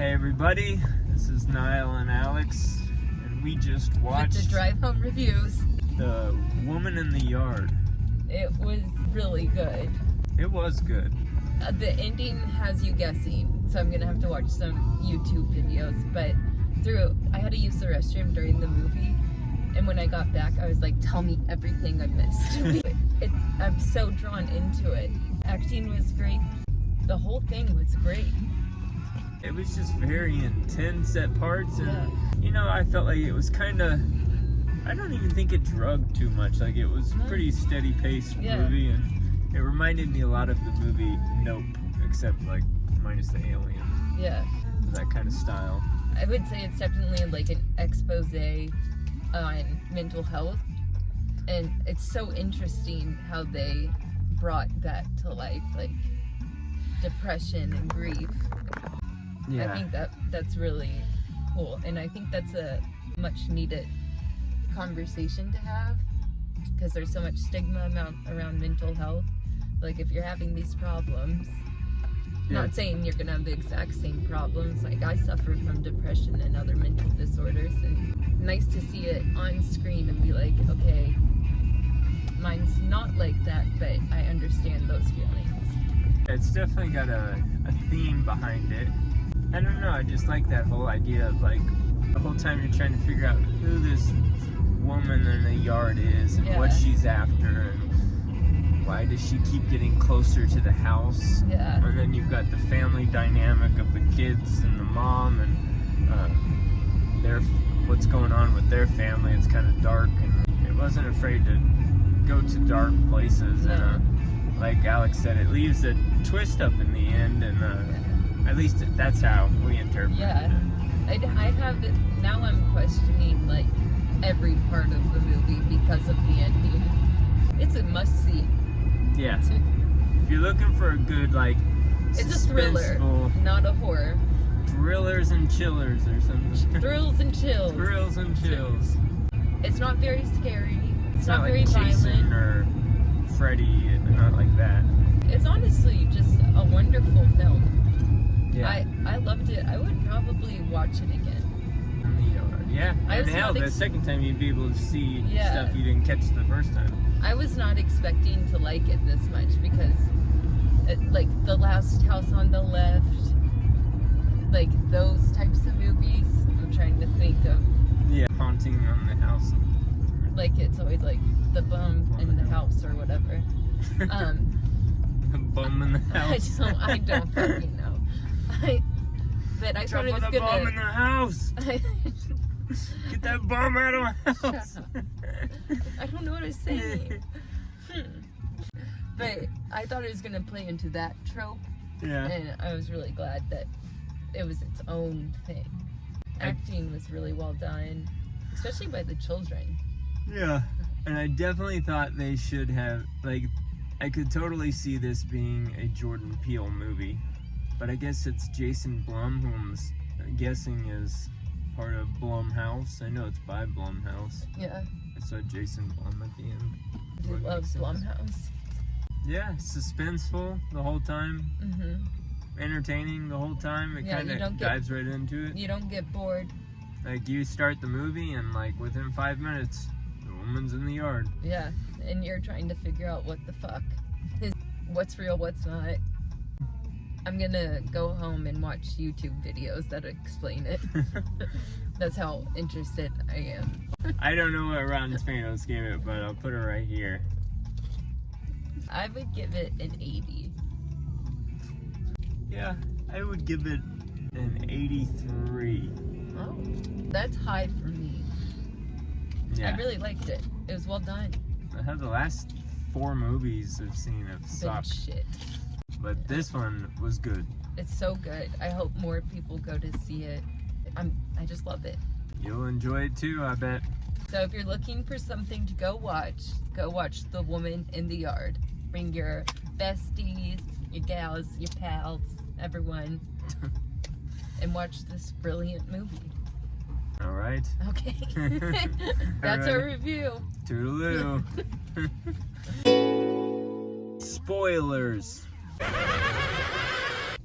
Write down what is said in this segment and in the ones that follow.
Hey everybody, this is Niall and Alex, and we just watched With the drive home reviews. The Woman in the Yard. It was really good. It was good. The ending has you guessing, so I'm gonna have to watch some YouTube videos. But I had to use the restroom during the movie, and when I got back, I was like, "Tell me everything I missed." I'm so drawn into it. Acting was great. The whole thing was great. It was just very intense at parts, and Yeah. I felt like it was kind of. I don't even think it drugged too much. Like, it was pretty steady paced movie, and it reminded me a lot of the movie Nope, except like minus the alien. Yeah. That kind of style. I would say it's definitely like an expose on mental health, and it's so interesting how they brought that to life, like depression and grief. Yeah. I think that's really cool, and I think that's a much needed conversation to have, because there's so much stigma around mental health. Like, if you're having these problems, not saying you're gonna have the exact same problems. Like, I suffer from depression and other mental disorders, and nice to see it on screen and be like, okay, mine's not like that, but I understand those feelings. It's definitely got a theme behind it. I don't know, I just like that whole idea of, like, the whole time you're trying to figure out who this woman in the yard is and what she's after, and why does she keep getting closer to the house. Yeah. And then you've got the family dynamic of the kids and the mom, and what's going on with their family. It's kind of dark, and it wasn't afraid to go to dark places. No. And like Alex said, it leaves a twist up in the end, and at least that's how we interpret it. I have it now. I'm questioning like every part of the movie because of the ending. It's a must see. Yeah. If you're looking for a good, like, It's a thriller, not a horror. Thrillers and chillers or something. Thrills and chills. Thrills and chills. It's not very scary. It's not like very Jason violent. or Freddy, not like that. It's honestly just a wonderful film. Yeah. I loved it. I would probably watch it again. Yeah. I was hell, the second time you'd be able to see Yeah. stuff you didn't catch the first time. I was not expecting to like it this much because, like, The Last House on the Left, like those types of movies. I'm trying to think of. Yeah. Haunting on the house. Like, it's always like the bum in the house or whatever. The bum in the house. I don't fucking know. But I thought it was the bum in the house. Get that bum out of my house. I don't know what I was saying. But I thought it was gonna play into that trope. Yeah. And I was really glad that it was its own thing. Acting was really well done, especially by the children. Yeah. And I definitely thought they should have, like, I could totally see this being a Jordan Peele movie. But I guess it's Jason Blum, who I'm guessing is part of Blumhouse. I know it's by Blumhouse. Yeah. I saw Jason Blum at the end. I do love Blumhouse. Yeah, suspenseful the whole time. Mm-hmm. Entertaining the whole time. It kind of dives right into it. You don't get bored. Like, you start the movie and, like, within 5 minutes, the woman's in the yard. Yeah, and you're trying to figure out what the fuck is, what's real, what's not. I'm gonna go home and watch YouTube videos that explain it. That's how interested I am. I don't know what Rotten Tomatoes gave it, but I'll put it right here. I would give it an 80. Yeah, I would give it an 83. Oh, that's high for me. Yeah. I really liked it. It was well done. I have the last 4 movies I've seen have Been sucked. shit. But this one was good. It's so good. I hope more people go to see it. I just love it. You'll enjoy it too, I bet. So if you're looking for something to go watch The Woman in the Yard. Bring your besties, your gals, your pals, everyone, and watch this brilliant movie. All right. Okay. That's our review. Toodaloo. Spoilers.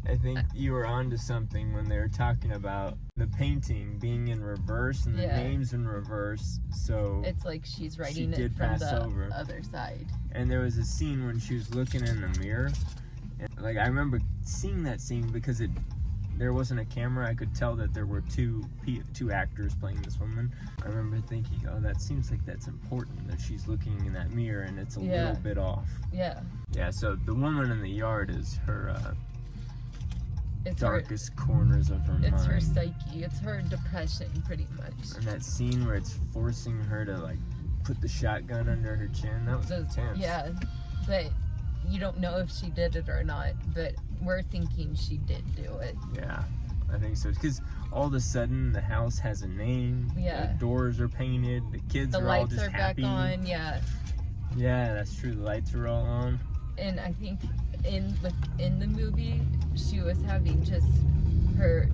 I think you were onto something when they were talking about the painting being in reverse and the names in reverse. So it's like she's writing she it did from pass the over. other side. And there was a scene when she was looking in the mirror. And, like, I remember seeing that scene because there wasn't a camera. I could tell that there were two actors playing this woman. I remember thinking, oh, that seems like that's important, that she's looking in that mirror and it's a little bit off. Yeah. Yeah, so the woman in the yard is her It's darkest corners of her mind. It's her psyche. It's her depression, pretty much. And that scene where it's forcing her to, like, put the shotgun under her chin, that was intense. Yeah, but you don't know if she did it or not, but we're thinking she did do it. Yeah, I think so. Because all of a sudden, the house has a name. Yeah. The doors are painted. The kids The are all lights just are happy. back on, yeah. Yeah, that's true. The lights are all on. And I think in the movie, she was having just, her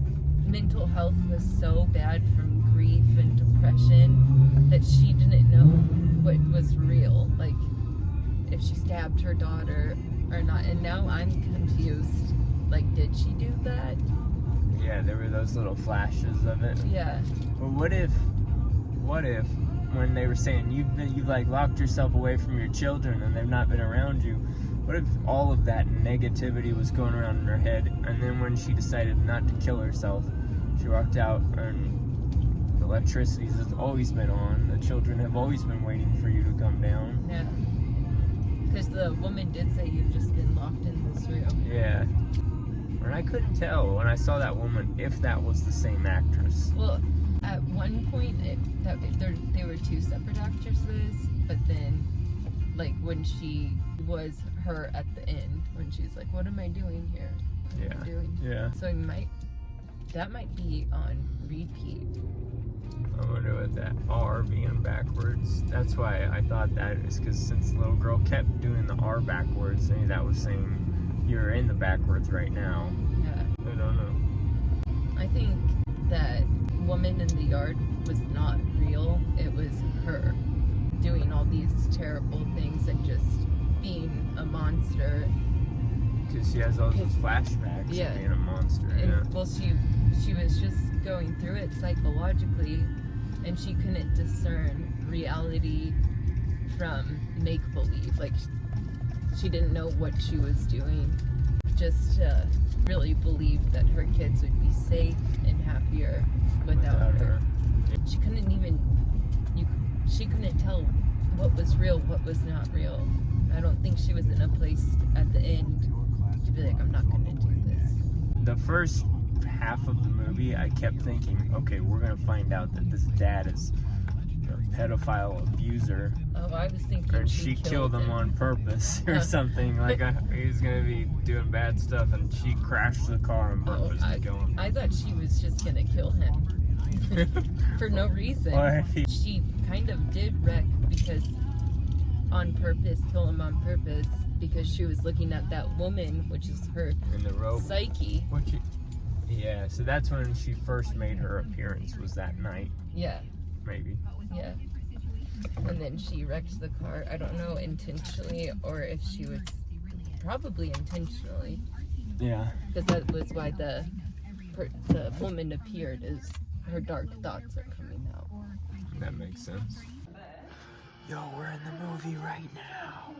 mental health was so bad from grief and depression that she didn't know what was real, like if she stabbed her daughter or not. And now I'm confused, like, did she do that? Yeah, there were those little flashes of it. Yeah. But what if when they were saying you've like locked yourself away from your children and they've not been around you, what if all of that negativity was going around in her head, and then when she decided not to kill herself, she walked out and the electricity has always been on, the children have always been waiting for you to come down. Yeah. Because the woman did say you've just been locked in this room. Yeah. And I couldn't tell when I saw that woman if that was the same actress. Well, at one point, they were two separate actresses, but then, like, when she was her at the end, when she's like, what am I doing here? What am I doing? Yeah. So that might be on repeat. I wonder what that R being backwards. That's why I thought that is because since the little girl kept doing the R backwards, maybe that was saying you're in the backwards right now. Yeah. I don't know. I think that woman in the yard was not real. It was her doing all these terrible things and just being a monster. Because she has all those flashbacks of being a monster. And, well, she was just going through it psychologically, and she couldn't discern reality from make-believe. Like, she didn't know what she was doing. Just really believed that her kids would be safe and happier without her. She couldn't she couldn't tell what was real, what was not real. I don't think she was in a place at the end to be like, I'm not going to do this. The first half of the movie, I kept thinking, okay, we're going to find out that this dad is a pedophile abuser. Oh, I was thinking and she killed him on purpose or something. Like, he was going to be doing bad stuff and she crashed the car on purpose to kill him. I thought she was just going to kill him. For no reason. She kind of did wreck because kill him on purpose, because she was looking at that woman, which is her in the rope psyche. Yeah, so that's when she first made her appearance, was that night. Yeah. Maybe. Yeah. And then she wrecked the car. I don't know, intentionally or if she was, probably intentionally. Yeah. Because that was why the woman appeared, is her dark thoughts are coming out. That makes sense. Yo, we're in the movie right now.